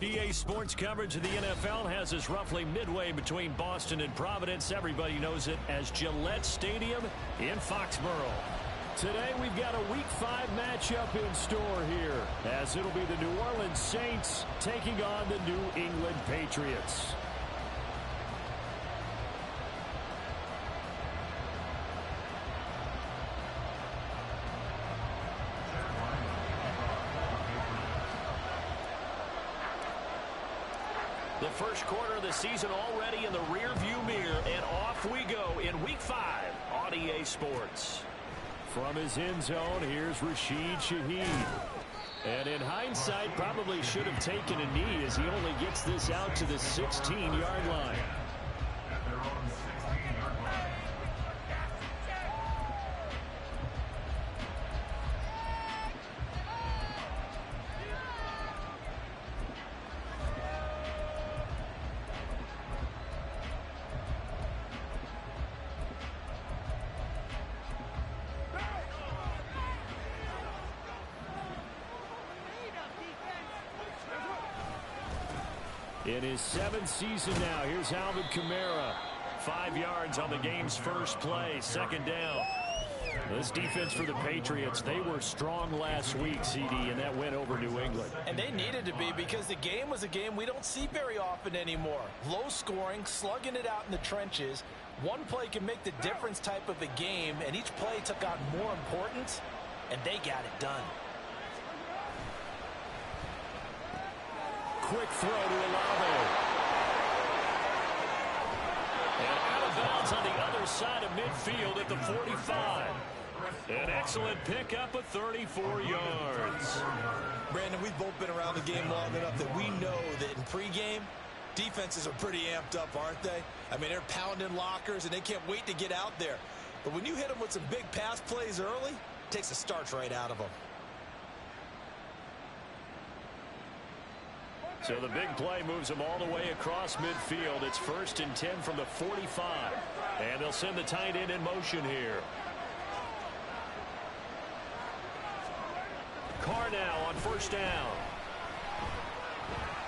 EA Sports coverage of the NFL has us roughly midway between Boston and Providence. Everybody knows it as Gillette Stadium in Foxborough. Today we've got a Week 5 matchup in store here, as it'll be the New Orleans Saints taking on the New England Patriots. The first quarter of the season already in the rear-view mirror, and off we go in Week 5 on EA Sports. From his end zone, here's Rashid Shaheed. And in hindsight, probably should have taken a knee as he only gets this out to the 16-yard line. In his 7th season now, here's Alvin Kamara. 5 yards on the game's first play, second down. This defense for the Patriots, they were strong last week, CD, and that went over New England. And they needed to be, because the game was a game we don't see very often anymore. Low scoring, slugging it out in the trenches. One play can make the difference type of a game, and each play took on more importance, and they got it done. Quick throw to Olave. And out of bounds on the other side of midfield at the 45. An excellent pickup of 34 yards. Brandon, we've both been around the game long enough that we know that in pregame, defenses are pretty amped up, aren't they? I mean, they're pounding lockers, and they can't wait to get out there. But when you hit them with some big pass plays early, it takes the starch right out of them. So the big play moves them all the way across midfield. It's 1st and 10 from the 45. And they'll send the tight end in motion here. Carr now on 1st down.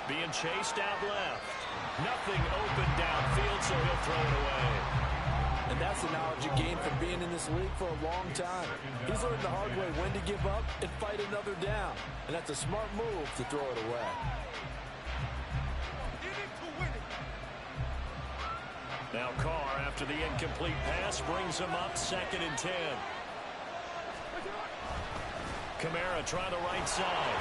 Being chased out left. Nothing open downfield, so he'll throw it away. And that's the knowledge you gain from being in this league for a long time. He's learned the hard way when to give up and fight another down. And that's a smart move to throw it away. Now Carr, after the incomplete pass, brings him up 2nd and 10. Kamara trying the right side.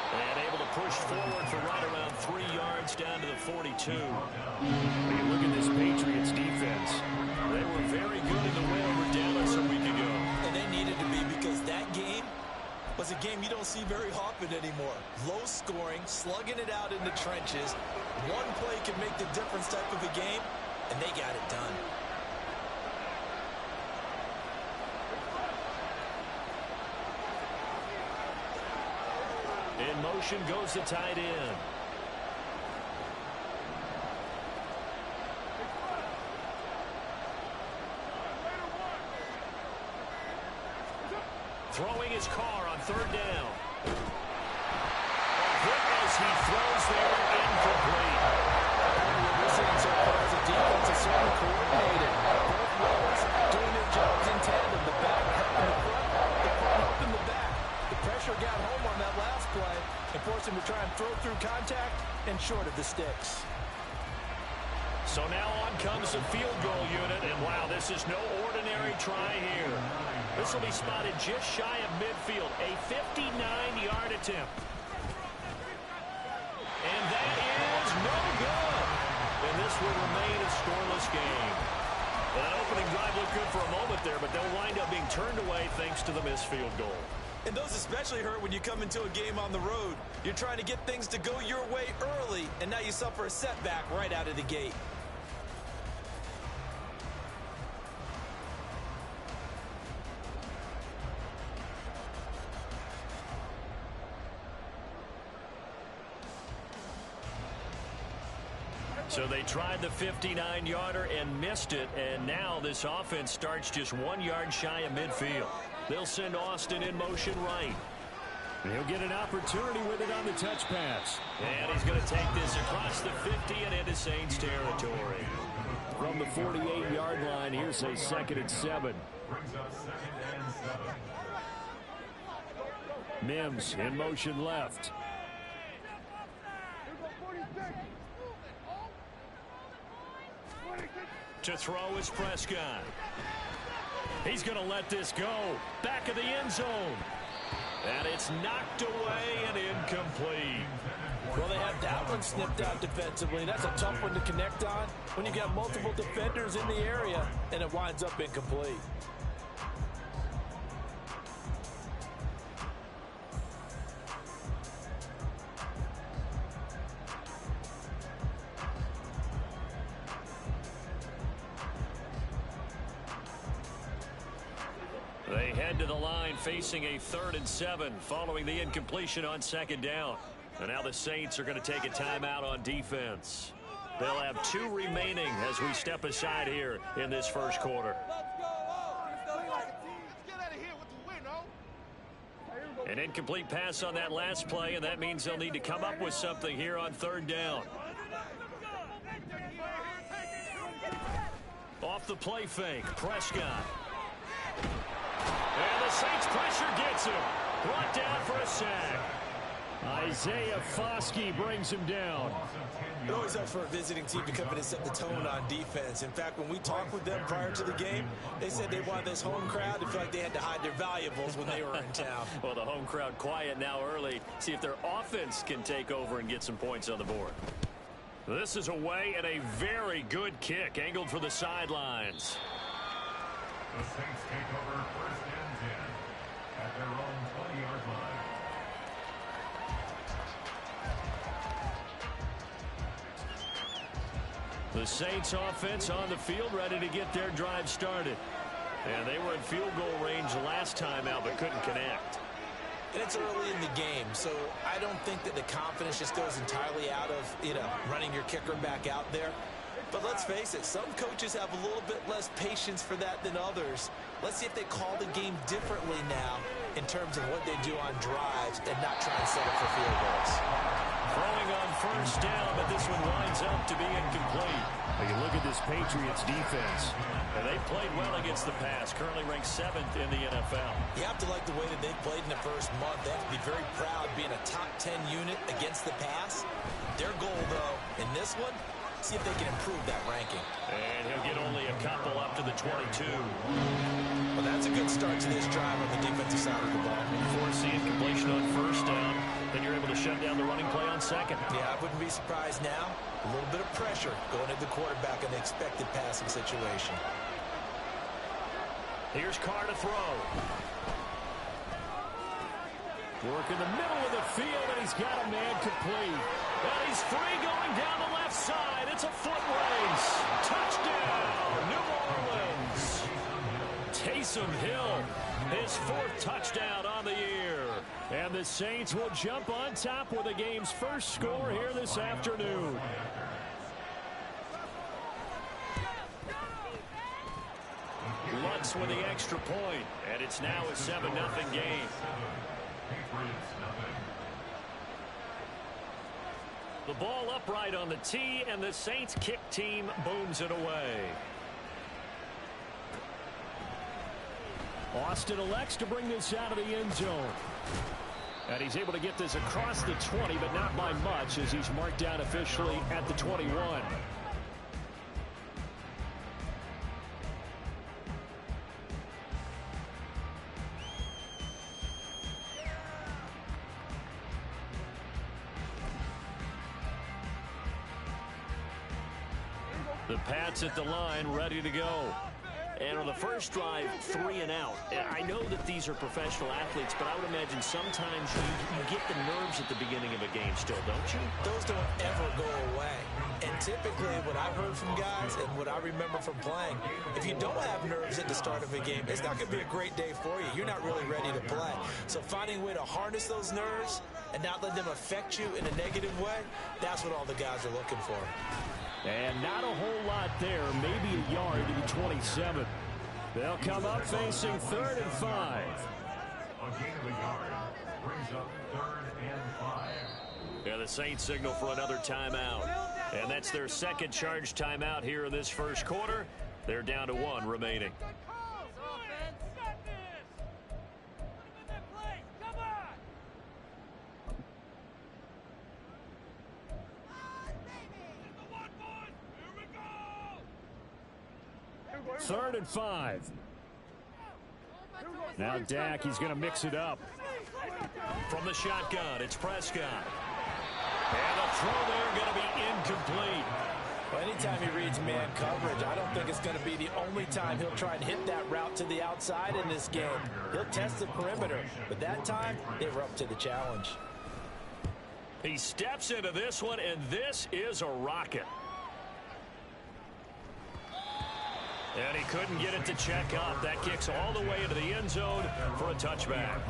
And able to push forward for right around 3 yards down to the 42. When you look at this Patriots defense, they were very good in the win over Dallas a week ago. And they needed to be, because that game was a game you don't see very often anymore. Low scoring, slugging it out in the trenches. One play can make the difference type of a game, and they got it done. In motion goes the tight end. Throwing his Carr on 3rd down. Quick as he throws there, incomplete. What we're seeing so far is a defense is certainly coordinated. Both rows doing their jobs in tandem. The back helping the front helping the back. The pressure got home on that last play and forced him to try and throw through contact and short of the sticks. So now on comes the field goal unit, and wow, this is no ordinary try here. This will be spotted just shy of midfield, a 59-yard attempt. And that is no good. And this will remain a scoreless game. Well, that opening drive looked good for a moment there, but they'll wind up being turned away thanks to the missed field goal. And those especially hurt when you come into a game on the road. You're trying to get things to go your way early, and now you suffer a setback right out of the gate. So they tried the 59-yarder and missed it, and now this offense starts just 1 yard shy of midfield. They'll send Austin in motion right. And he'll get an opportunity with it on the touch pass. And he's going to take this across the 50 and into Saints territory. From the 48-yard line, here's a 2nd and 7. Mims in motion left. To throw is Prescott. He's going to let this go. Back of the end zone. And it's knocked away and incomplete. Well, they have that one snipped out defensively. That's a tough one to connect on when you got multiple defenders in the area, and it winds up incomplete. They head to the line facing a 3rd and 7 following the incompletion on 2nd down. And now the Saints are going to take a timeout on defense. They'll have 2 remaining as we step aside here in this first quarter. An incomplete pass on that last play, and that means they'll need to come up with something here on 3rd down. Off the play fake, Prescott. And the Saints pressure gets him. Brought down for a sack. Isaiah Foskey brings him down. It always helps for a visiting team to come in and set the tone on defense. In fact, when we talked with them prior to the game, they said they wanted this home crowd to feel like they had to hide their valuables when they were in town. Well, the home crowd quiet now early. See if their offense can take over and get some points on the board. This is away and a very good kick angled for the sidelines. The Saints take over 1st and 10 at their own 20-yard line. The Saints offense on the field ready to get their drive started. And they were in field goal range last time out but couldn't connect. And it's early in the game, so I don't think that the confidence just goes entirely out of, running your kicker back out there. But let's face it, some coaches have a little bit less patience for that than others. Let's see if they call the game differently now in terms of what they do on drives and not try and set up for field goals. Throwing on 1st down, but this one winds up to be incomplete. Well, you look at this Patriots defense, and they played well against the pass, currently ranked 7th in the NFL. You have to like the way that they played in the first month. They have to be very proud being a top 10 unit against the pass. Their goal, though, in this one, see if they can improve that ranking. And he'll get only a couple up to the 22. Well, that's a good start to this drive on the defensive side of the ball. Force the incompletion on 1st down. Then you're able to shut down the running play on 2nd. Yeah, I wouldn't be surprised now. A little bit of pressure going at the quarterback in the expected passing situation. Here's Carr to throw. Work in the middle of the field, and he's got a man complete. And he's free going down the left side. It's a foot race. Touchdown, New Orleans. Taysom Hill, his 4th touchdown on the year. And the Saints will jump on top with the game's first score here this afternoon. Lutz with the extra point, and it's now a 7-0 game. The ball upright on the tee, and the Saints kick team booms it away. Austin elects to bring this out of the end zone. And he's able to get this across the 20, but not by much, as he's marked down officially at the 21. The Pats at the line, ready to go. And on the first drive, 3 and out. I know that these are professional athletes, but I would imagine sometimes you get the nerves at the beginning of a game still, don't you? Those don't ever go away. And typically what I've heard from guys and what I remember from playing, if you don't have nerves at the start of a game, it's not going to be a great day for you. You're not really ready to play. So finding a way to harness those nerves and not let them affect you in a negative way, that's what all the guys are looking for. And not a whole lot there, maybe a yard to the 27. They'll come up facing 3rd and 5. A gain of a yard. Brings up 3rd and 5. Yeah, the Saints signal for another timeout. And that's their second charge timeout here in this first quarter. They're down to 1 remaining. Third and 5. Now Dak, he's going to mix it up. From the shotgun, it's Prescott. And a throw there going to be incomplete. Well, anytime he reads man coverage, I don't think it's going to be the only time he'll try and hit that route to the outside in this game. He'll test the perimeter, but that time, they were up to the challenge. He steps into this one, and this is a rocket. And he couldn't get it to check up. That kicks all the way into the end zone for a touchback.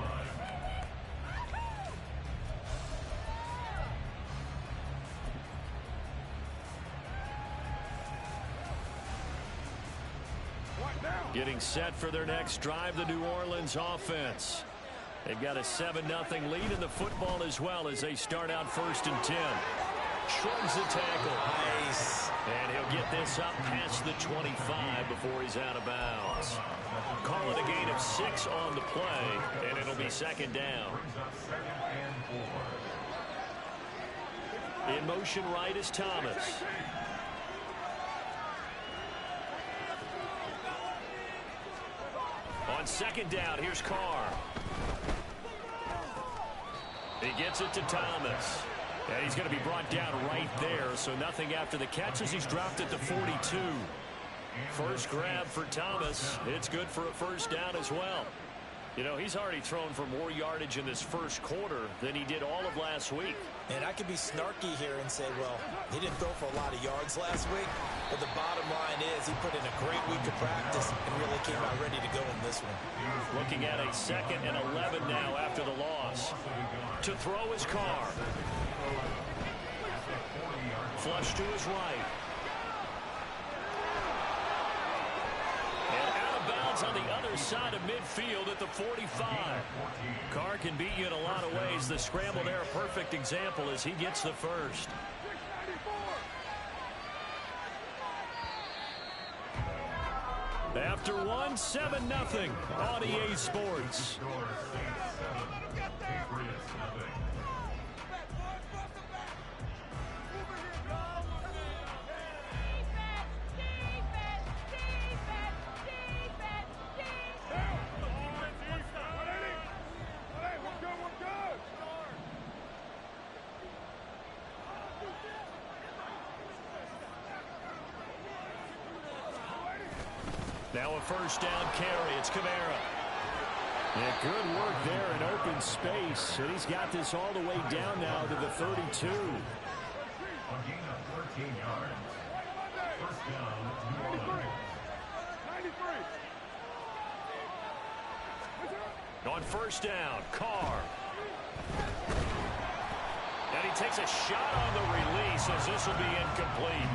Getting set for their next drive, the New Orleans offense. They've got a 7-0 lead in the football as well as they start out 1st and 10. Shrugs the tackle. Nice. And he'll get this up past the 25 before he's out of bounds. Call it a gain of 6 on the play, and it'll be 2nd down. In motion right is Thomas. On 2nd down, here's Carr. He gets it to Thomas. And he's going to be brought down right there, so nothing after the catch as he's dropped at the 42. First grab for Thomas. It's good for a 1st down as well. You know, he's already thrown for more yardage in this first quarter than he did all of last week. And I could be snarky here and say, well, he didn't throw for a lot of yards last week. But the bottom line is he put in a great week of practice and really came out ready to go in this one. Looking at a 2nd and 11 now after the loss. To throw his Carr. Flush to his right. And out of bounds on the other side of midfield at the 45. Carr can beat you in a lot of ways. The scramble there, a perfect example as he gets the first. After 1, 7-0 on EA Sports. Now a 1st down carry. It's Kamara. Yeah, good work there in open space. And he's got this all the way down now to the 32. A gain of 13 yards. 1st down, New Orleans. On 1st down, Carr. And he takes a shot on the release as this will be incomplete.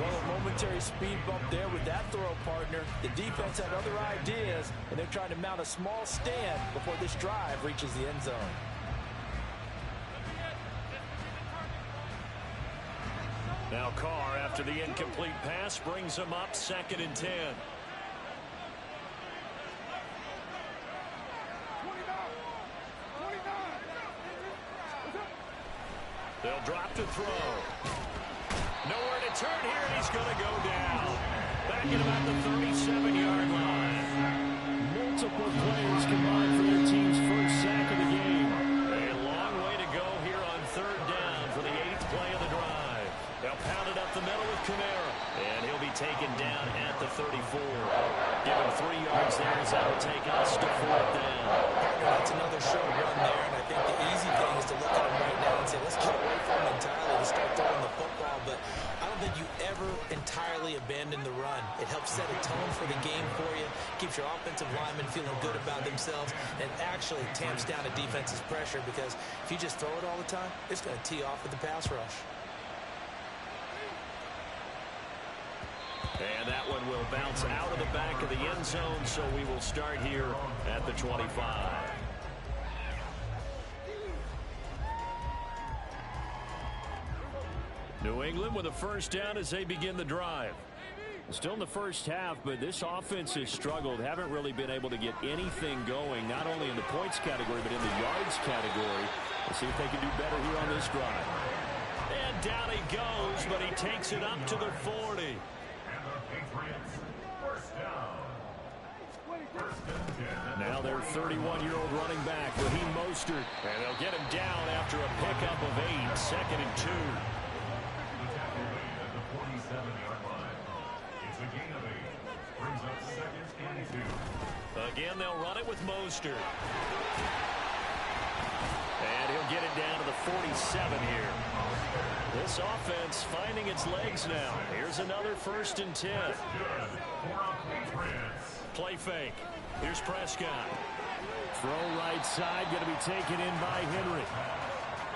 Well, a momentary speed bump there with that throw, partner. The defense had other ideas, and they're trying to mount a small stand before this drive reaches the end zone. Now Carr, after the incomplete pass, brings him up 2nd and 10. They'll drop to throw. Nowhere to turn here, and he's going to go down. Back at about the 37-yard line. Multiple players combined for their team's first sack of the game. A long way to go here on 3rd down for the 8th play of the drive. They'll pound it up the middle with Kamara. And he'll be taken down at the 34. Give him 3 yards there as that'll take us to 4th down. That's another short run there, and I think the easy thing is to look at him right now and say, let's get away from him entirely to start throwing the football. But I don't think you ever entirely abandon the run. It helps set a tone for the game for you, keeps your offensive linemen feeling good about themselves, and actually tamps down a defense's pressure because if you just throw it all the time, it's going to tee off with the pass rush. And that one will bounce out of the back of the end zone, so we will start here at the 25. New England with a first down as they begin the drive. Still in the first half, but this offense has struggled. Haven't really been able to get anything going, not only in the points category, but in the yards category. Let's see if they can do better here on this drive. And down he goes, but he takes it up to the 40. And the Patriots, first down. First and 10. Now their 31-year-old running back, Raheem Mostert. And they'll get him down after a pickup of 8, second and 2. The tackle made at the 47-yard line. It's a gain of 8. Brings up second and 2. Again, they'll run it with Mostert. And he'll get it down to the 47 here. This offense finding its legs now. Here's another first and 10. Good for a Patriots. Play fake. Here's Prescott. Throw right side, going to be taken in by Henry.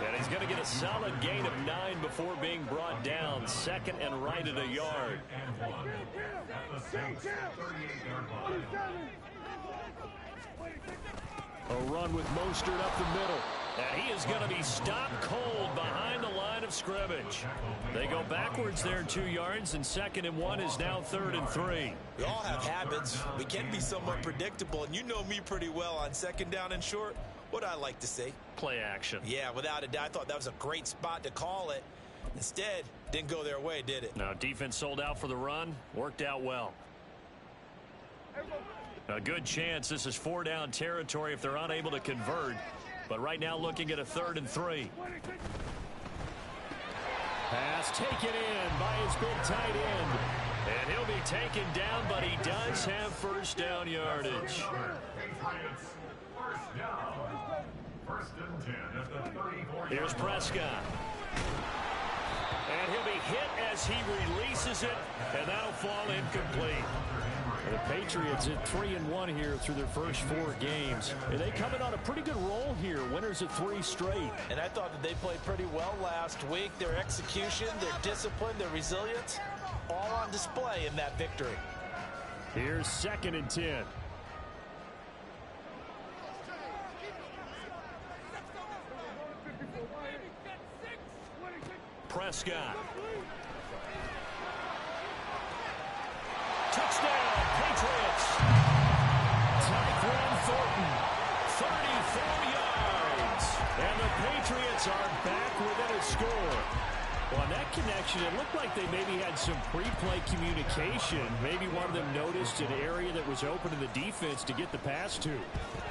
And he's going to get a solid gain of 9 before being brought down. Second and right at a yard. And 1 at the Saints' 38-yard line. A run with Mostert up the middle. And he is going to be stopped cold behind the line of scrimmage. They go backwards there 2 yards, and second and 1 is now third and 3. We all have habits. We can be somewhat predictable, and you know me pretty well on second down and short. What I like to say? Play action. Yeah, without a doubt. I thought that was a great spot to call it. Instead, didn't go their way, did it? Now, defense sold out for the run. Worked out well. A good chance this is 4-down territory if they're unable to convert. But right now looking at a third and 3. Pass taken in by his big tight end. And he'll be taken down, but he does have first down yardage. Patriots, first down. First and 10 at the 34-yard Here's Prescott. And he'll be hit as he releases it, and that'll fall incomplete. The Patriots at 3-1 here through their first 4 games. And they come in on a pretty good roll here. Winners of 3 straight. And I thought that they played pretty well last week. Their execution, their discipline, their resilience, all on display in that victory. Here's second and 10. Prescott. Touchdown, Patriots. Tyquan Thornton, 34 yards. And the Patriots are back within a score. Well, on that connection, it looked like they maybe had some pre-play communication. Maybe one of them noticed an area that was open in the defense to get the pass to.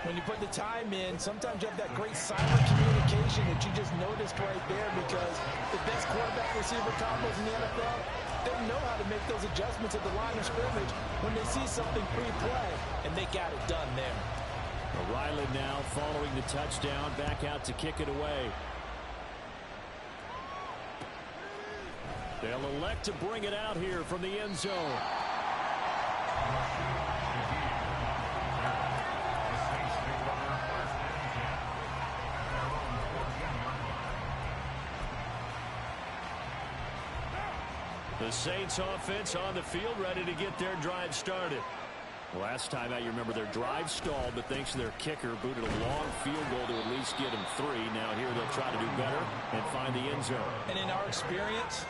When you put the time in, sometimes you have that great silent communication that you just noticed right there, because the best quarterback receiver combos in the NFL, they know how to make those adjustments at the line of scrimmage when they see something pre-play, and they got it done there. Riley now following the touchdown, back out to kick it away. They'll elect to bring it out here from the end zone. The Saints offense on the field, ready to get their drive started. Last time out, you remember their drive stalled, but thanks to their kicker, booted a long field goal to at least get them 3. Now here they'll try to do better and find the end zone. And in our experience,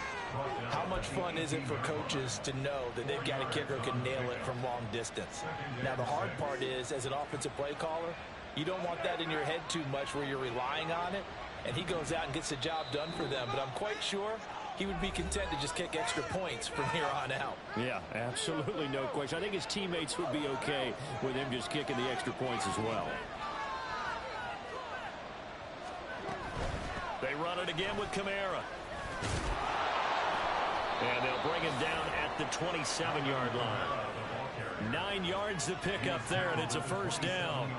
how much fun is it for coaches to know that they've got a kicker who can nail it from long distance? Now, the hard part is, as an offensive play caller, you don't want that in your head too much where you're relying on it, and he goes out and gets the job done for them. But I'm quite sure he would be content to just kick extra points from here on out. Yeah, absolutely no question. I think his teammates would be okay with him just kicking the extra points as well. They run it again with Kamara. And they'll bring him down at the 27-yard line. 9 yards to pick up there, and it's a first down.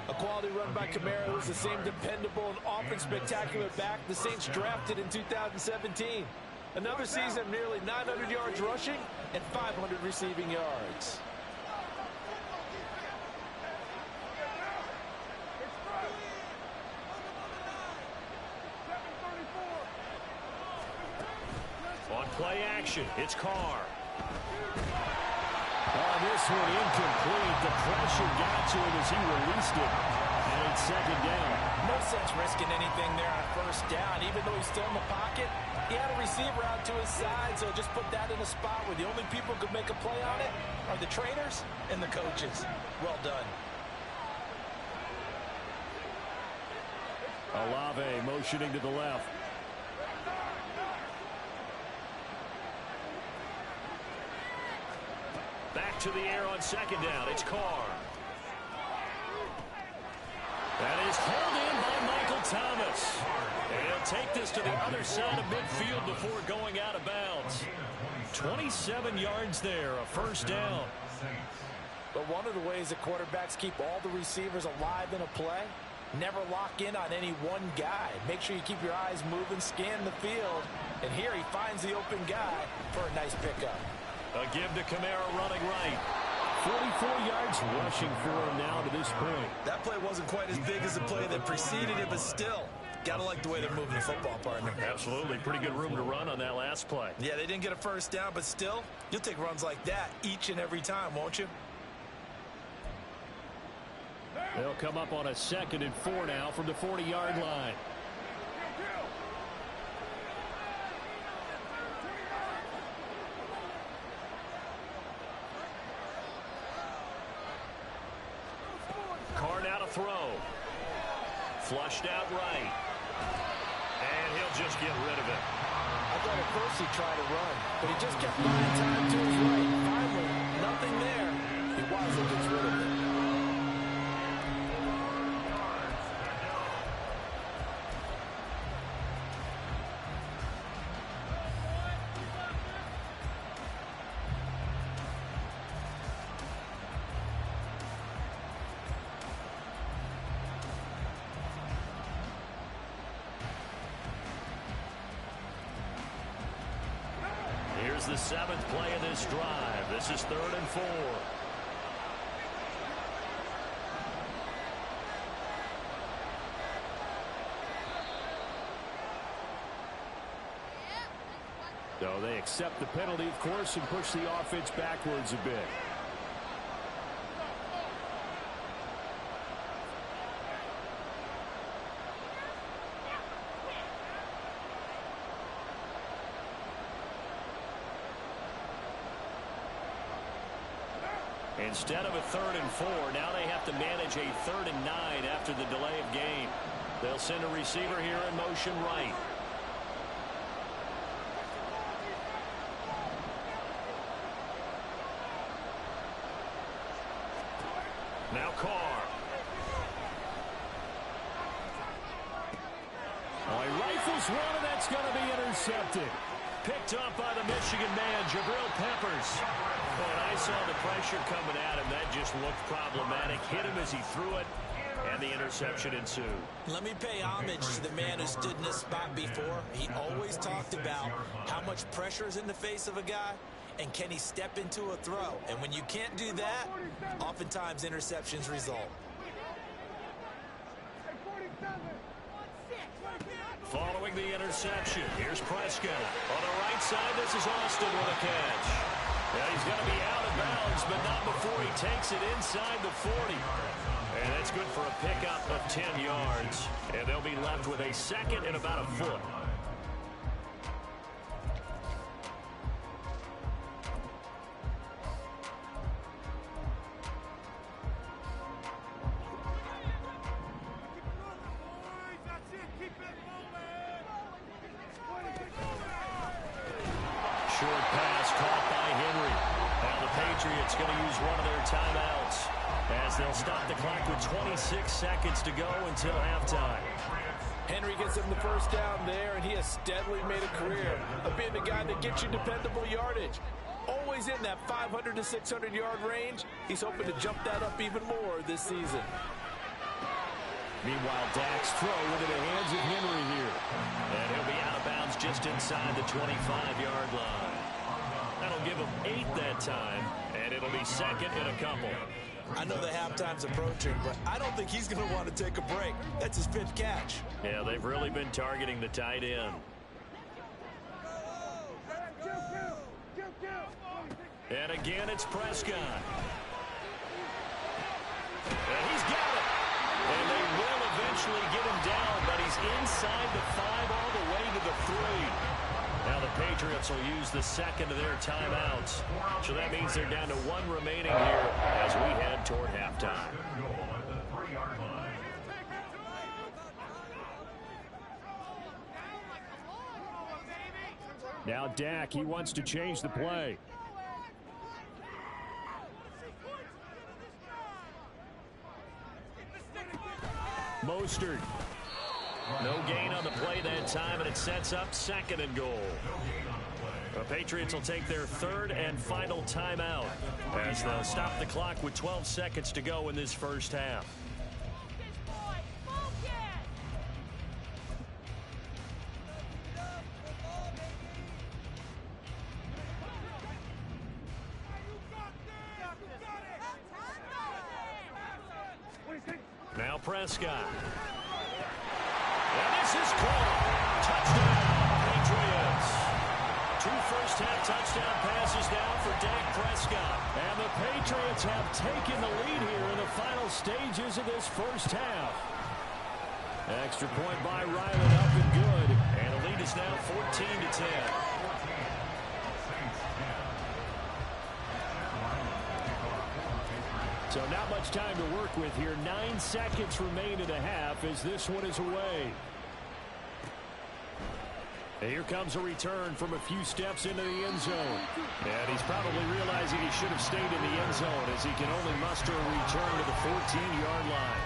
A quality run by Kamara, who's the same dependable and often spectacular back the Saints drafted in 2017. Another season of nearly 900 yards rushing and 500 receiving yards. On play action, it's Carr. On this one, incomplete. The pressure got to him as he released it. And he second down. No sense risking anything there on first down. Even though he's still in the pocket, he had a receiver out to his side, so just put that in a spot where the only people who could make a play on it are the trainers and the coaches. Well done. Olave motioning to the left. Back to the air on second down. It's Carr. That is hauled in by Michael Thomas. And he'll take this to the other side of midfield before going out of bounds. 27 yards there, a first down. But one of the ways that quarterbacks keep all the receivers alive in a play, never lock in on any one guy. Make sure you keep your eyes moving, scan the field. And here he finds the open guy for a nice pickup. A give to Kamara running right. 44 yards rushing for him now to this point. That play wasn't quite as big as the play that preceded it, but still, gotta like the way they're moving the football, partner. Absolutely. Pretty good room to run on that last play. Yeah, they didn't get a first down, but still, you'll take runs like that each and every time, won't you? They'll come up on a 2nd and 4 now from the 40-yard line. Carr now to throw. Flushed out right. And he'll just get rid of it. I thought at first he'd try to run, but he just kept buying time to his right. Finally, nothing there. He wisely gets rid of it. Here's the 7th play of this drive. This is 3rd and 4. So they accept the penalty, of course, and push the offense backwards a bit. Instead of a 3rd and 4, now they have to manage a 3rd and 9 after the delay of game. They'll send a receiver here in motion right. Now Carr. Oh, he rifles one, and that's going to be intercepted. Picked up by the Michigan man, Jabril Peppers. Oh, and I saw the pressure coming at him. That just looked problematic. Hit him as he threw it, and the interception ensued. Let me pay homage to the man who stood in this spot before. He always talked about how much pressure is in the face of a guy, and can he step into a throw. And when you can't do that, oftentimes interceptions result. Following the interception, here's Prescott. On the right side, this is Austin with a catch. Yeah, he's going to be out of bounds, but not before he takes it inside the 40. And that's good for a pickup of 10 yards. And they'll be left with a 2nd and about a foot. Short pass caught by Henry. Now the Patriots going to use one of their timeouts as they'll stop the clock with 26 seconds to go until halftime. Henry gets him the first down there, and he has steadily made a career of being the guy that gets you dependable yardage. Always in that 500 to 600-yard range. He's hoping to jump that up even more this season. Meanwhile, Dak's throw into the hands of Henry here. And he'll be out of bounds just inside the 25-yard line. That'll give him 8 that time, and it'll be 2nd and a couple. I know the halftime's approaching, but I don't think he's going to want to take a break. That's his 5th catch. Yeah, they've really been targeting the tight end. And again, it's Prescott. And he's got it. And they will He's inside the 5 all the way to the 3. Now the Patriots will use the second of their timeouts. So that means they're down to 1 remaining here as we head toward halftime. Now Dak, he wants to change the play. Mostert. No gain on the play that time, and it sets up 2nd and goal. The Patriots will take their 3rd and final timeout as they'll stop the clock with 12 seconds to go in this first half. Now Prescott. And this is caught. Touchdown, Patriots. 2 first-half touchdown passes now for Dak Prescott. And the Patriots have taken the lead here in the final stages of this first half. Extra point by Ryland, up and good. And the lead is now 14-10. So not much time to work with here. 9 seconds remain in the half as this one is away. And here comes a return from a few steps into the end zone. And he's probably realizing he should have stayed in the end zone as he can only muster a return to the 14-yard line.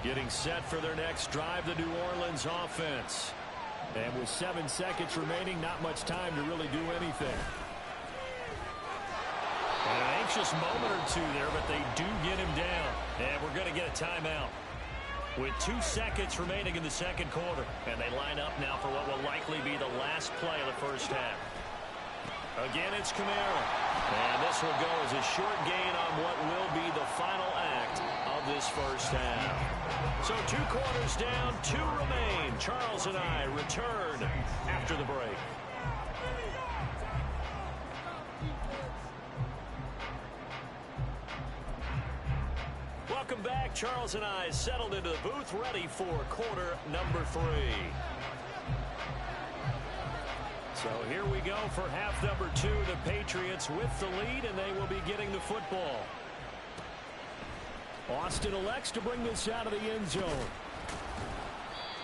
Getting set for their next drive, the New Orleans offense. And with 7 seconds remaining, not much time to really do anything. And an anxious moment or two there, but they do get him down. And we're going to get a timeout with 2 seconds remaining in the second quarter. And they line up now for what will likely be the last play of the first half. Again, it's Kamara. And this will go as a short gain on what will be the final act of this first half. So 2 quarters down, 2 remain. Charles and I return after the break. Welcome back. Charles and I settled into the booth, ready for quarter number 3. So here we go for half number 2. The Patriots with the lead, and they will be getting the football. Austin elects to bring this out of the end zone.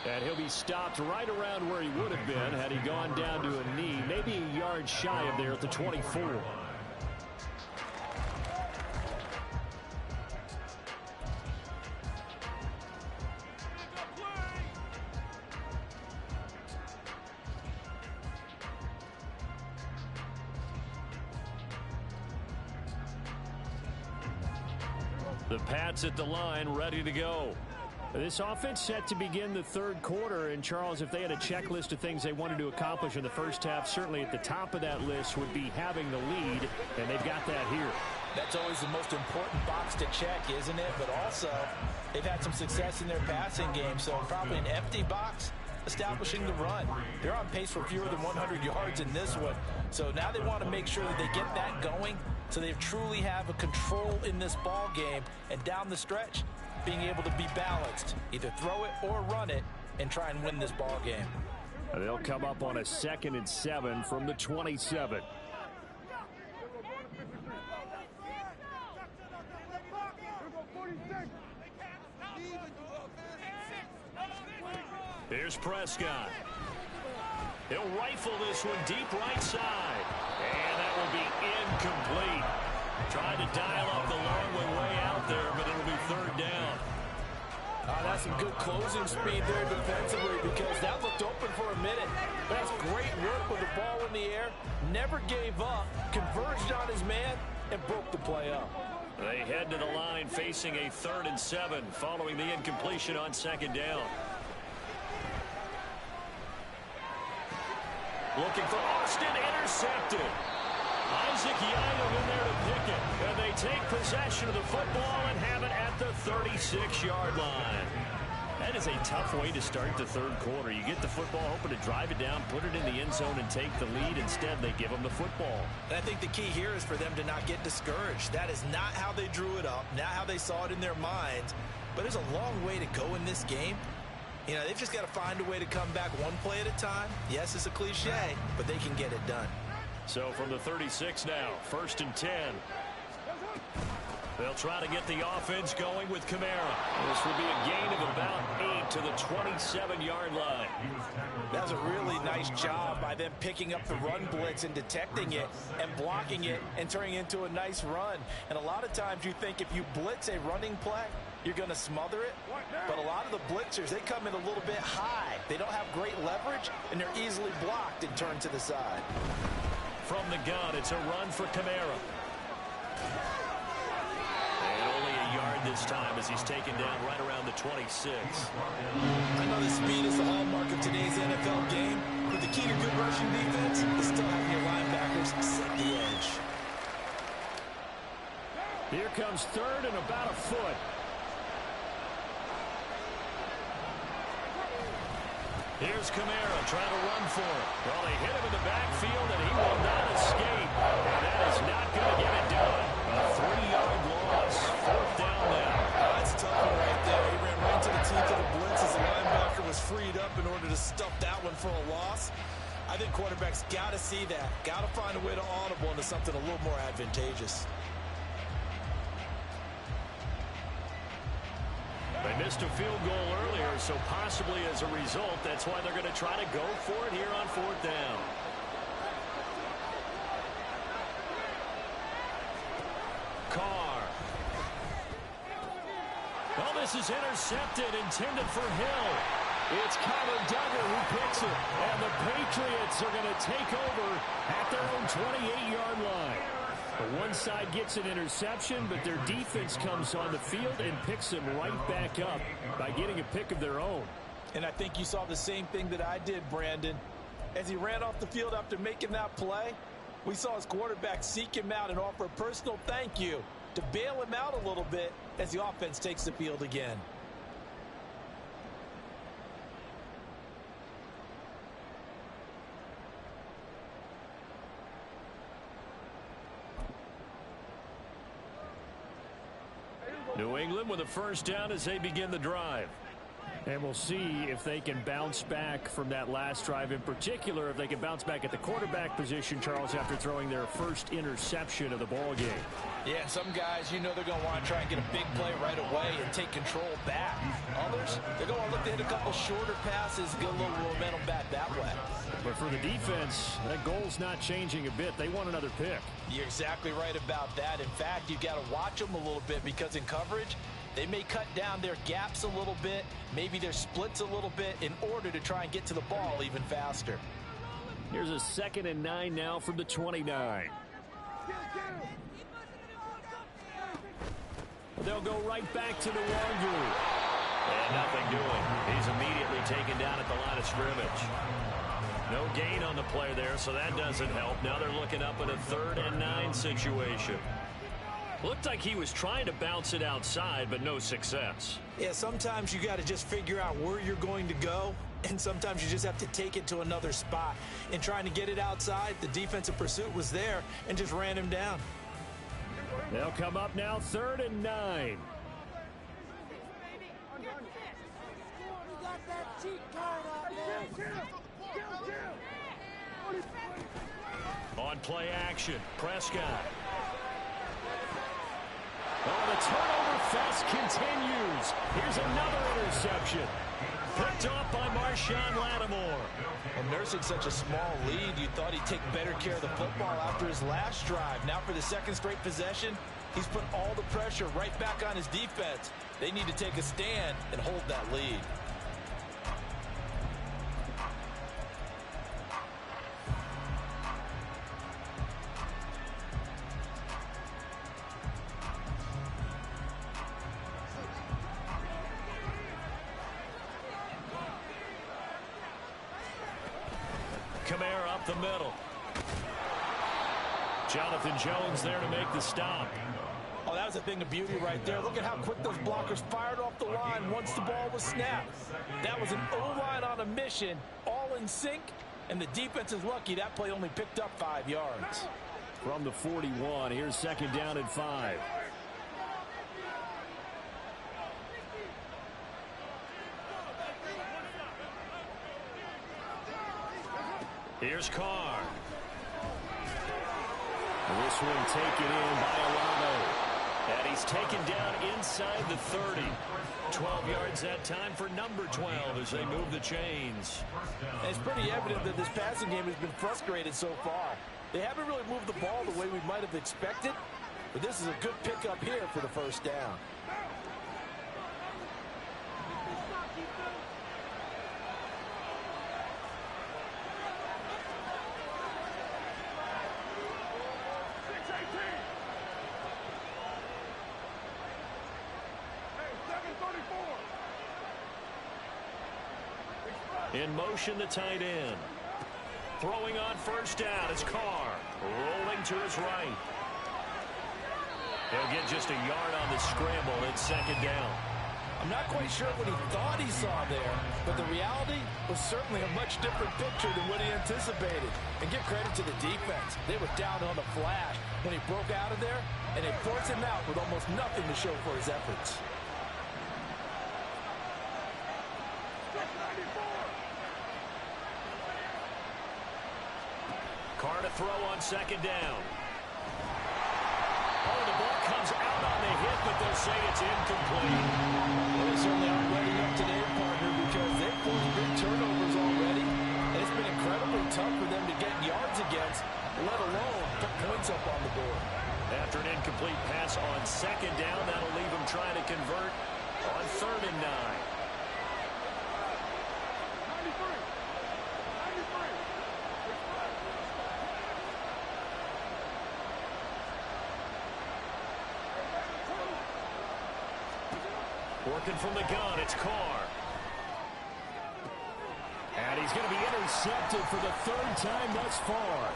And he'll be stopped right around where he would have been had he gone down to a knee, maybe a yard shy of there at the 24. The Pats at the line, ready to go. This offense set to begin the third quarter. And, Charles, if they had a checklist of things they wanted to accomplish in the first half, certainly at the top of that list would be having the lead, and they've got that here. That's always the most important box to check, isn't it? But also, they've had some success in their passing game, so probably an empty box establishing the run. They're on pace for fewer than 100 yards in this one. So now they want to make sure that they get that going so they truly have a control in this ball game, and down the stretch, being able to be balanced, either throw it or run it, and try and win this ball game. They'll come up on a 2nd and 7 from the 27. Here's Prescott. He'll rifle this one deep right side. And that will be incomplete. Tried to dial up the long way out there, but it'll be 3rd down. That's some good closing speed there defensively, because that looked open for a minute. That's great work with the ball in the air. Never gave up, converged on his man, and broke the play up. They head to the line facing a 3rd and 7 following the incompletion on 2nd down. Looking for Austin, intercepted. Isaac Yianum in there to pick it. And they take possession of the football and have it at the 36-yard line. That is a tough way to start the third quarter. You get the football, hoping to drive it down, put it in the end zone, and take the lead. Instead, they give them the football. And I think the key here is for them to not get discouraged. That is not how they drew it up, not how they saw it in their minds. But there's a long way to go in this game. You know, they've just got to find a way to come back one play at a time. Yes, it's a cliche, but they can get it done. So from the 36 now, 1st and 10. They'll try to get the offense going with Kamara. This will be a gain of about 8 to the 27-yard line. That was a really nice job by them picking up the run blitz and detecting it and blocking it and turning it into a nice run. And a lot of times you think if you blitz a running play, you're going to smother it. But a lot of the blitzers, they come in a little bit high. They don't have great leverage, and they're easily blocked and turned to the side. From the gun, it's a run for Kamara. Yard this time as he's taken down right around the 26. I know the speed is the hallmark of today's NFL game, but the key to good rushing defense is still having your linebackers set the edge. Here comes 3rd and about a foot. Here's Kamara trying to run for it. Well, they hit him in the backfield, and he will not escape. And that is not going to get it done. A 3-yard loss, 4th down now. That's a tough one right there. He ran right to the teeth of the blitz as the linebacker was freed up in order to stuff that one for a loss. I think quarterbacks got to see that. Got to find a way to audible into something a little more advantageous. They missed a field goal earlier, so possibly as a result, that's why they're going to try to go for it here on 4th down. Carr. Oh, this is intercepted, intended for Hill. It's Connor Duggar who picks it, and the Patriots are going to take over at their own 28-yard line. One side gets an interception, but their defense comes on the field and picks them right back up by getting a pick of their own. And I think you saw the same thing that I did, Brandon. As he ran off the field after making that play, we saw his quarterback seek him out and offer a personal thank you to bail him out a little bit as the offense takes the field again. New England with a 1st down as they begin the drive. And we'll see if they can bounce back from that last drive, in particular if they can bounce back at the quarterback position, Charles, after throwing their first interception of the ball game. Yeah, some guys, you know they're going to want to try and get a big play right away and take control back. Others, they're going to look to hit a couple shorter passes, get a little momentum back that way. But for the defense, that goal's not changing a bit. They want another pick. You're exactly right about that. In fact, you've got to watch them a little bit because in coverage, they may cut down their gaps a little bit, maybe their splits a little bit in order to try and get to the ball even faster. Here's a 2nd and 9 now from the 29. They'll go right back to the Wandrew. And nothing doing. He's immediately taken down at the line of scrimmage. No gain on the play there, so that doesn't help. Now they're looking up at a 3rd and 9 situation. Looked like he was trying to bounce it outside, but no success. Yeah, sometimes you got to just figure out where you're going to go, and sometimes you just have to take it to another spot. In trying to get it outside, the defensive pursuit was there and just ran him down. They'll come up now, 3rd and 9. On play action, Prescott. Oh, the turnover fest continues. Here's another interception. Picked off by Marshawn Lattimore. Well, nursing such a small lead, you thought he'd take better care of the football after his last drive. Now for the 2nd straight possession, he's put all the pressure right back on his defense. They need to take a stand and hold that lead. Kamara up the middle. Jonathan Jones there to make the stop. Oh, that was a thing of beauty right there. Look at how quick those blockers fired off the line once the ball was snapped. That was an O-line on a mission, all in sync, and the defense is lucky that play only picked up 5 yards. From the 41, here's second down and 5. Here's Carr. This one taken in by Alano. And he's taken down inside the 30. 12 yards that time for number 12 as they move the chains. And it's pretty evident that this passing game has been frustrated so far. They haven't really moved the ball the way we might have expected, but this is a good pickup here for the first down. In motion, the tight end. Throwing on first down is Carr. Rolling to his right. He'll get just a yard on the scramble. It's second down. I'm not quite sure what he thought he saw there, but the reality was certainly a much different picture than what he anticipated. And give credit to the defense. They were down on the flash when he broke out of there, and they forced him out with almost nothing to show for his efforts. Carr to throw on second down. Oh, the ball comes out on the hit, but they'll say it's incomplete. Well, they certainly aren't letting up today, partner, because they've forced big turnovers already. And it's been incredibly tough for them to get yards against, let alone put points up on the board. After an incomplete pass on second down, that'll leave them trying to convert on 3rd and 9. Working from the gun, it's Carr. And he's going to be intercepted for the 3rd time thus far.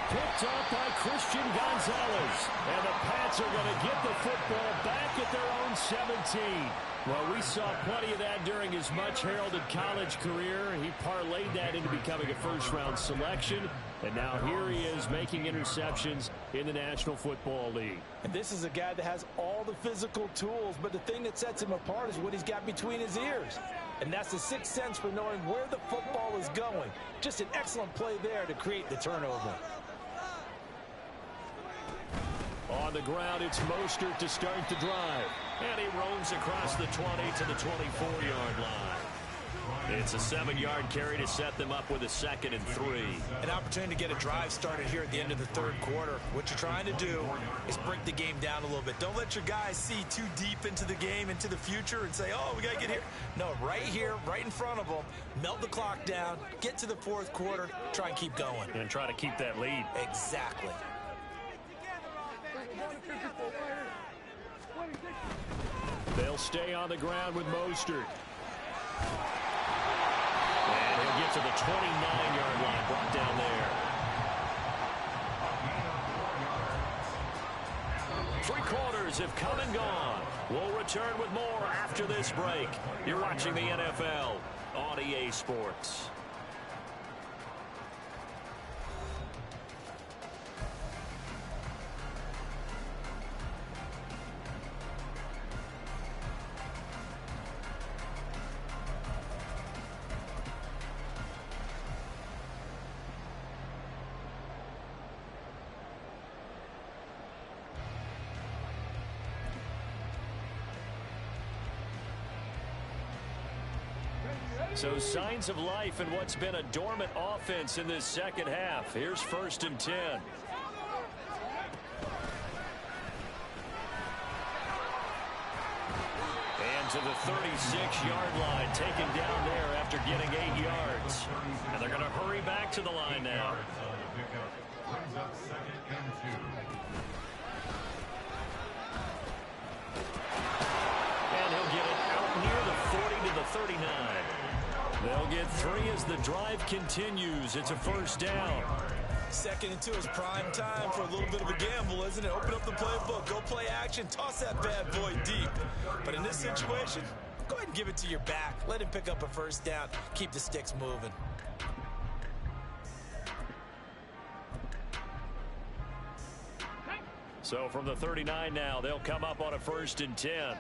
Picked up by Christian Gonzalez. And the Pats are going to get the football back at their own 17. Well, we saw plenty of that during his much-heralded college career. He parlayed that into becoming a first-round selection. And now here he is making interceptions in the National Football League. And this is a guy that has all the physical tools, but the thing that sets him apart is what he's got between his ears. And that's the sixth sense for knowing where the football is going. Just an excellent play there to create the turnover. On the ground, it's Mostert to start the drive. And he roams across the 20 to the 24-yard line. It's a 7-yard carry to set them up with a 2nd and 3. An opportunity to get a drive started here at the end of the 3rd quarter. What you're trying to do is break the game down a little bit. Don't let your guys see too deep into the game, into the future, and say, oh, we got to get here. No, right here, right in front of them, melt the clock down, get to the 4th quarter, try and keep going. And try to keep that lead. Exactly. They'll stay on the ground with Mostert. And he'll get to the 29-yard line, brought down there. 3 quarters have come and gone. We'll return with more after this break. You're watching the NFL on EA Sports. So signs of life in what's been a dormant offense in this second half. Here's 1st and 10. And to the 36-yard line, taken down there after getting 8 yards. And they're going to hurry back to the line now. Brings up 2nd and 2. And he'll get it out near the 40 to the 39. They'll get 3 as the drive continues. It's a 1st down. 2nd and 2 is prime time for a little bit of a gamble, isn't it? Open up the playbook, go play action, toss that bad boy deep. But in this situation, go ahead and give it to your back. Let him pick up a first down. Keep the sticks moving. So from the 39 now, they'll come up on a 1st and 10.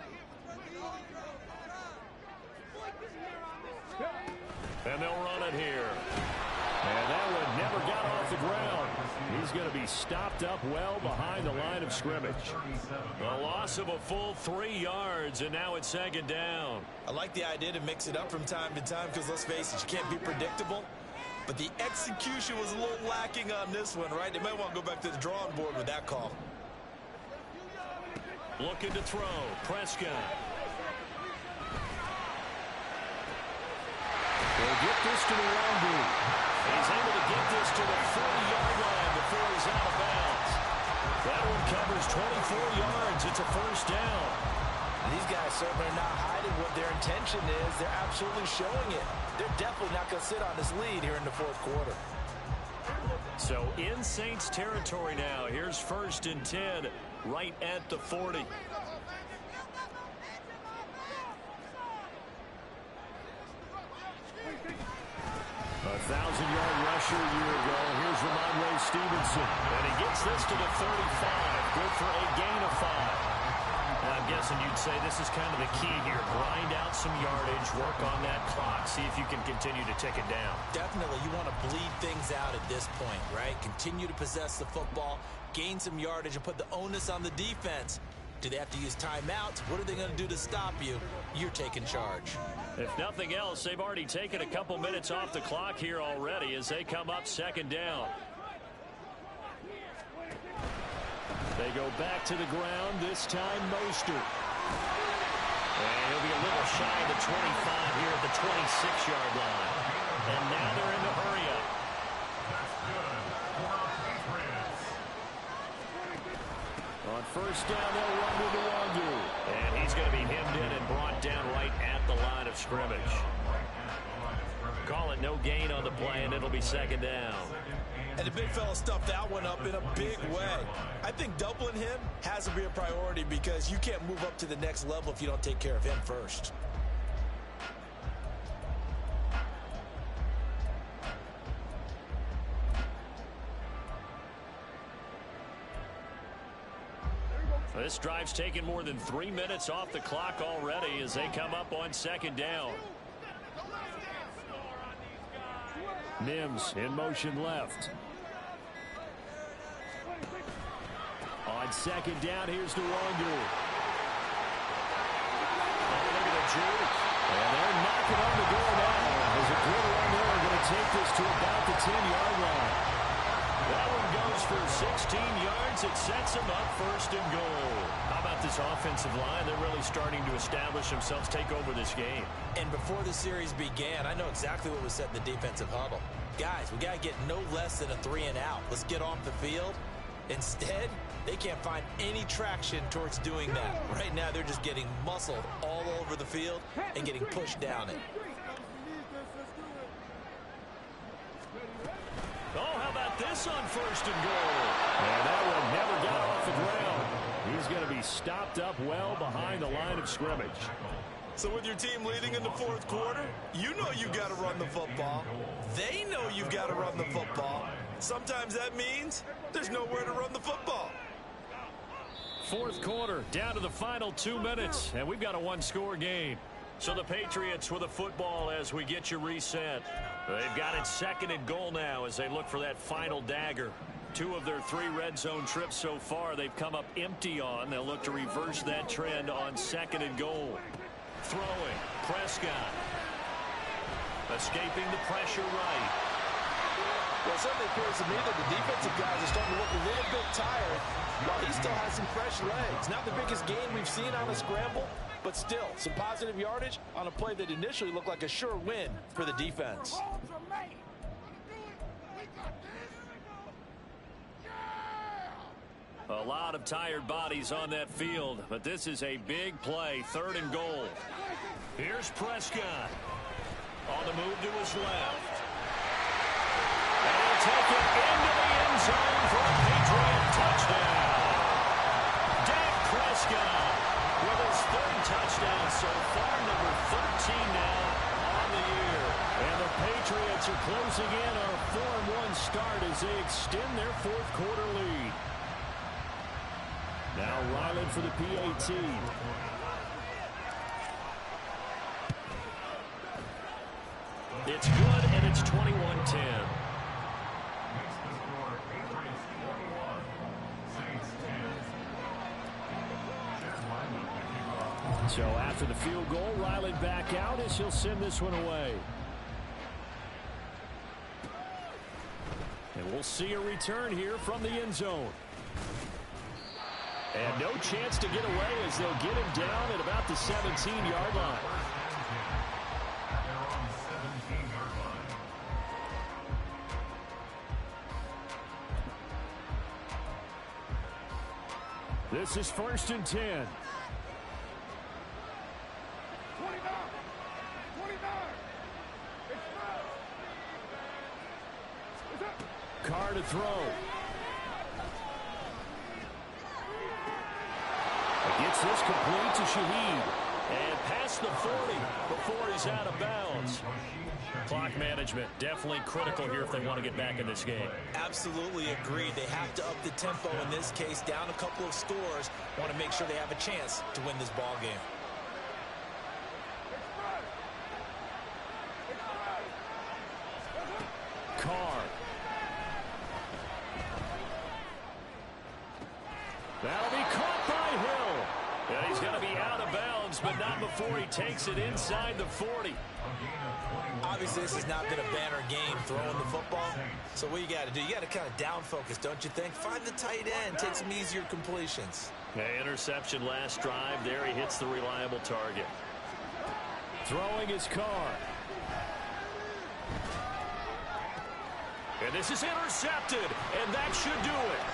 And they'll run it here. And that one never got off the ground. He's going to be stopped up well behind the line of scrimmage. A loss of a full 3 yards, and now it's 2nd down. I like the idea to mix it up from time to time because, let's face it, you can't be predictable. But the execution was a little lacking on this one, right? They might want to go back to the drawing board with that call. Looking to throw. Prescott. They'll get this to the Wangoo. He's able to get this to the 40-yard line before he's out of bounds. That one covers 24 yards. It's a 1st down. These guys certainly are not hiding what their intention is. They're absolutely showing it. They're definitely not going to sit on this lead here in the 4th quarter. So in Saints territory now. Here's 1st and 10 right at the 40. A 1,000-yard rusher a year ago. Here's Ramondre Stevenson. And he gets this to the 35. Good for a gain of 5. And I'm guessing you'd say this is kind of the key here. Grind out some yardage, work on that clock, see if you can continue to tick it down. Definitely, you want to bleed things out at this point, right? Continue to possess the football, gain some yardage, and put the onus on the defense. Do they have to use timeouts? What are they going to do to stop you? You're taking charge. If nothing else, they've already taken a couple minutes off the clock here already as they come up 2nd down. They go back to the ground, this time Mostert. And he'll be a little shy of the 25 here at the 26-yard line. And now they're in the hurry-up. On 1st down, they'll run to the Wangoo. And he's going to be hemmed in and brought down right at the line of scrimmage. Call it no gain on the play, and it'll be 2nd down. And the big fella stuffed that one up in a big way. I think doubling him has to be a priority because you can't move up to the next level if you don't take care of him first. This drive's taken more than 3 minutes off the clock already as they come up on 2nd down. Mims in motion left. On 2nd down, here's the Wangoo. Oh, look at the juke. And they're knocking on the door now. There's a good run there. Going to take this to about the 10-yard line. That one goes for 16 yards. It sets them up 1st and goal. How about this offensive line? They're really starting to establish themselves, take over this game. And before the series began, I know exactly what was said in the defensive huddle. Guys, we got to get no less than a 3-and-out. Let's get off the field. Instead, they can't find any traction towards doing that. Right now, they're just getting muscled all over the field and getting pushed down it. Oh, how about this on 1st and goal? And that one never got off the ground. He's going to be stopped up well behind the line of scrimmage. So with your team leading in the 4th quarter, you know you've got to run the football. They know you've got to run the football. Sometimes that means there's nowhere to run the football. 4th quarter, down to the final 2 minutes, and we've got a 1-score game. So the Patriots with a football as we get you reset. They've got it 2nd and goal now as they look for that final dagger. 2 of their 3 red zone trips so far they've come up empty on. They'll look to reverse that trend on 2nd and goal. Throwing, Prescott. Escaping the pressure right. Well, it certainly appears to me that the defensive guys are starting to look a little bit tired while he still has some fresh legs. Not the biggest gain we've seen on a scramble, but still some positive yardage on a play that initially looked like a sure win for the defense. A lot of tired bodies on that field, but this is a big play, 3rd and goal. Here's Prescott on the move to his left. And take it into the end zone for a Patriot touchdown. Dak Prescott with his third touchdown so far, number 13 now on the year. And the Patriots are closing in on a 4-1 start as they extend their fourth quarter lead. Now Ryland for the PAT. It's good, and it's 21-10. So after the field goal, Ryland back out as he'll send this one away. And we'll see a return here from the end zone. And no chance to get away as they'll get him down at about the 17-yard line. This is 1st and 10. Carr to throw. Gets this complete to Shaheed. And past the 40 before he's out of bounds. Clock management definitely critical here if they want to get back in this game. Absolutely agreed. They have to up the tempo in this case. Down a couple of scores. Want to make sure they have a chance to win this ball game. Carr. That'll be caught by Hill. And he's going to be out of bounds, but not before he takes it inside the 40. Obviously, this has not been a banner game throwing the football. So what you got to do, you got to kind of down focus, don't you think? Find the tight end, take some easier completions. Okay, interception last drive. There he hits the reliable target. Throwing his Carr. And this is intercepted, and that should do it.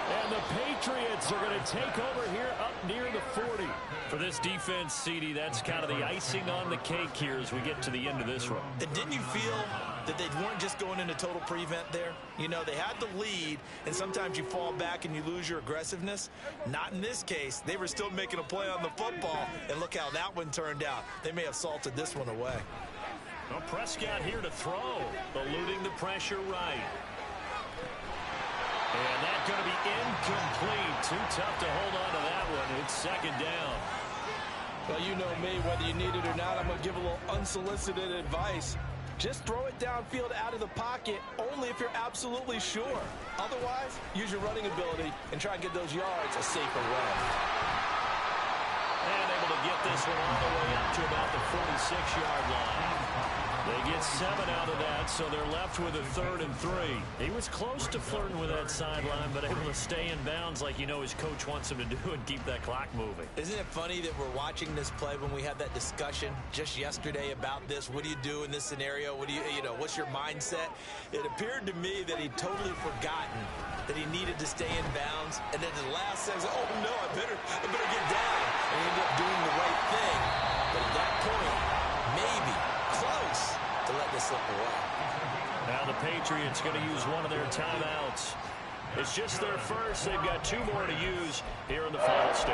And the Patriots are going to take over here up near the 40. For this defense, CD, that's kind of the icing on the cake here as we get to the end of this one. And didn't you feel that they weren't just going into total prevent there? You know, they had the lead, and sometimes you fall back and you lose your aggressiveness. Not in this case. They were still making a play on the football, and look how that one turned out. They may have salted this one away. Well, Prescott here to throw, eluding the pressure right. And that's going to be incomplete. Too tough to hold on to that one. It's second down. Well, you know me, whether you need it or not, I'm going to give a little unsolicited advice. Just throw it downfield out of the pocket only if you're absolutely sure. Otherwise, use your running ability and try and get those yards a safer way. And able to get this one all the way up to about the 46-yard line. They get 7 out of that, so they're left with a 3rd and 3. He was close to flirting with that sideline, but able to stay in bounds like you know his coach wants him to do and keep that clock moving. Isn't it funny that we're watching this play when we had that discussion just yesterday about this? What do you do in this scenario? What do you know, what's your mindset? It appeared to me that he'd totally forgotten that he needed to stay in bounds, and then the last second, oh no, I better get down. And he ended up doing the right thing. But at that point, maybe close to let this slip away. Now the Patriots going to use one of their timeouts. It's just their first. They've got 2 more to use here in the final stages.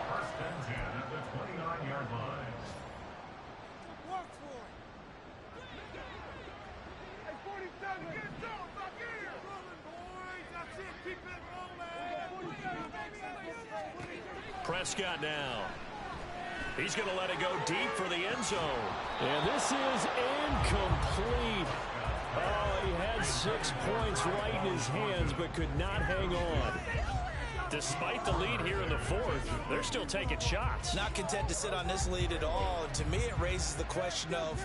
1st and 10 at the 29-yard line. Work for it. Hey, 47, get it going back here. Rolling, boys. That's it. Keep it rolling. Prescott now. He's going to let it go deep for the end zone. And this is incomplete. Oh, he had 6 points right in his hands, but could not hang on. Despite the lead here in the 4th, they're still taking shots. Not content to sit on this lead at all. And to me, it raises the question of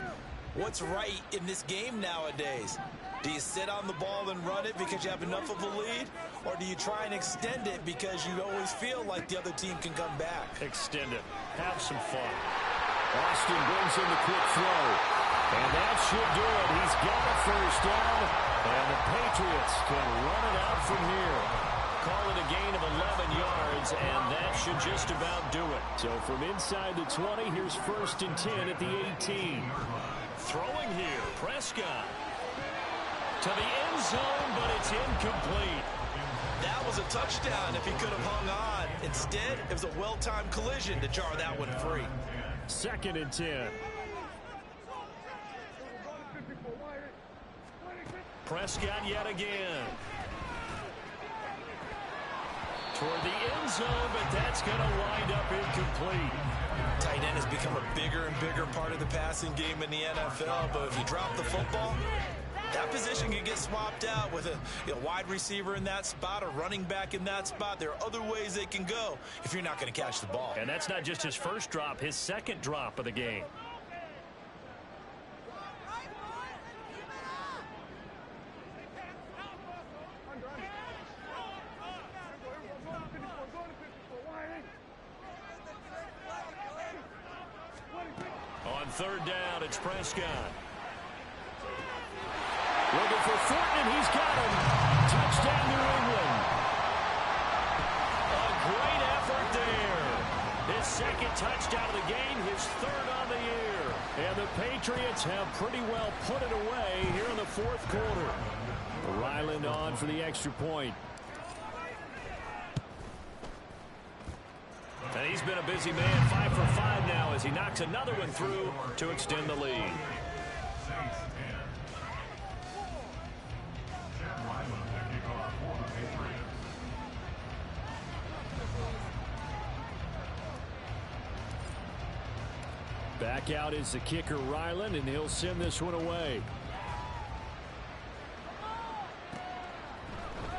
what's right in this game nowadays. Do you sit on the ball and run it because you have enough of a lead? Or do you try and extend it because you always feel like the other team can come back? Extend it. Have some fun. Austin brings in the quick throw. And that should do it. He's got a 1st down. And the Patriots can run it out from here. call it a gain of 11 yards, and that should just about do it. So from inside the 20, here's 1st and 10 at the 18. Throwing here, Prescott. To the end zone, but it's incomplete. That was a touchdown if he could have hung on. Instead, it was a well-timed collision to jar that one free. 2nd and 10. Prescott yet again. Toward the end zone, but that's going to wind up incomplete. Tight end has become a bigger and bigger part of the passing game in the NFL, but if you drop the football, that position can get swapped out with a wide receiver in that spot, a running back in that spot. There are other ways they can go if you're not going to catch the ball. And that's not just his first drop, his 2nd drop of the game. On 3rd down, it's Prescott. Looking for Thornton, and he's got him. Touchdown, New England. A great effort there. His 2nd touchdown of the game, his 3rd on the year. And the Patriots have pretty well put it away here in the 4th quarter. Ryland on for the extra point. And he's been a busy man, 5 for 5 now as he knocks another one through to extend the lead. Back out is the kicker, Ryland, and he'll send this one away.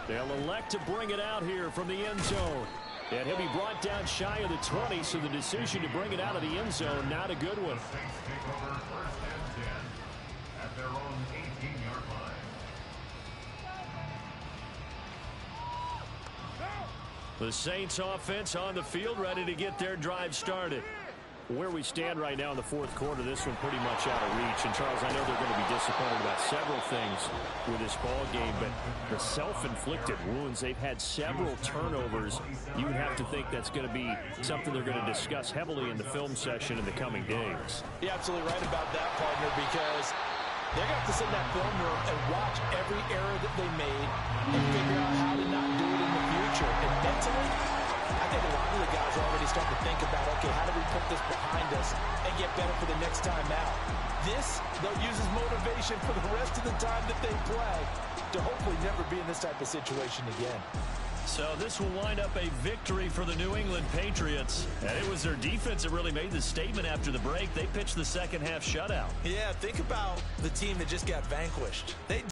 They'll elect to bring it out here from the end zone. And he'll be brought down shy of the 20, so the decision to bring it out of the end zone, not a good one. At their own 18-yard line. The Saints offense on the field, ready to get their drive started. Where we stand right now in the 4th quarter, this one pretty much out of reach. And, Charles, I know they're going to be disappointed about several things with this ball game, but the self-inflicted wounds, they've had several turnovers. You would have to think that's going to be something they're going to discuss heavily in the film session in the coming days. You're absolutely right about that, partner, because they're going to have to sit in that film room and watch every error that they made and figure out how to not do it in the future. And mentally, I think a lot of the guys are already starting to think about, okay, how do we put this behind us and get better for the next time out? This, they'll use as motivation for the rest of the time that they play to hopefully never be in this type of situation again. So this will wind up a victory for the New England Patriots. And it was their defense that really made the statement after the break. They pitched the second half shutout. Yeah, think about the team that just got vanquished. They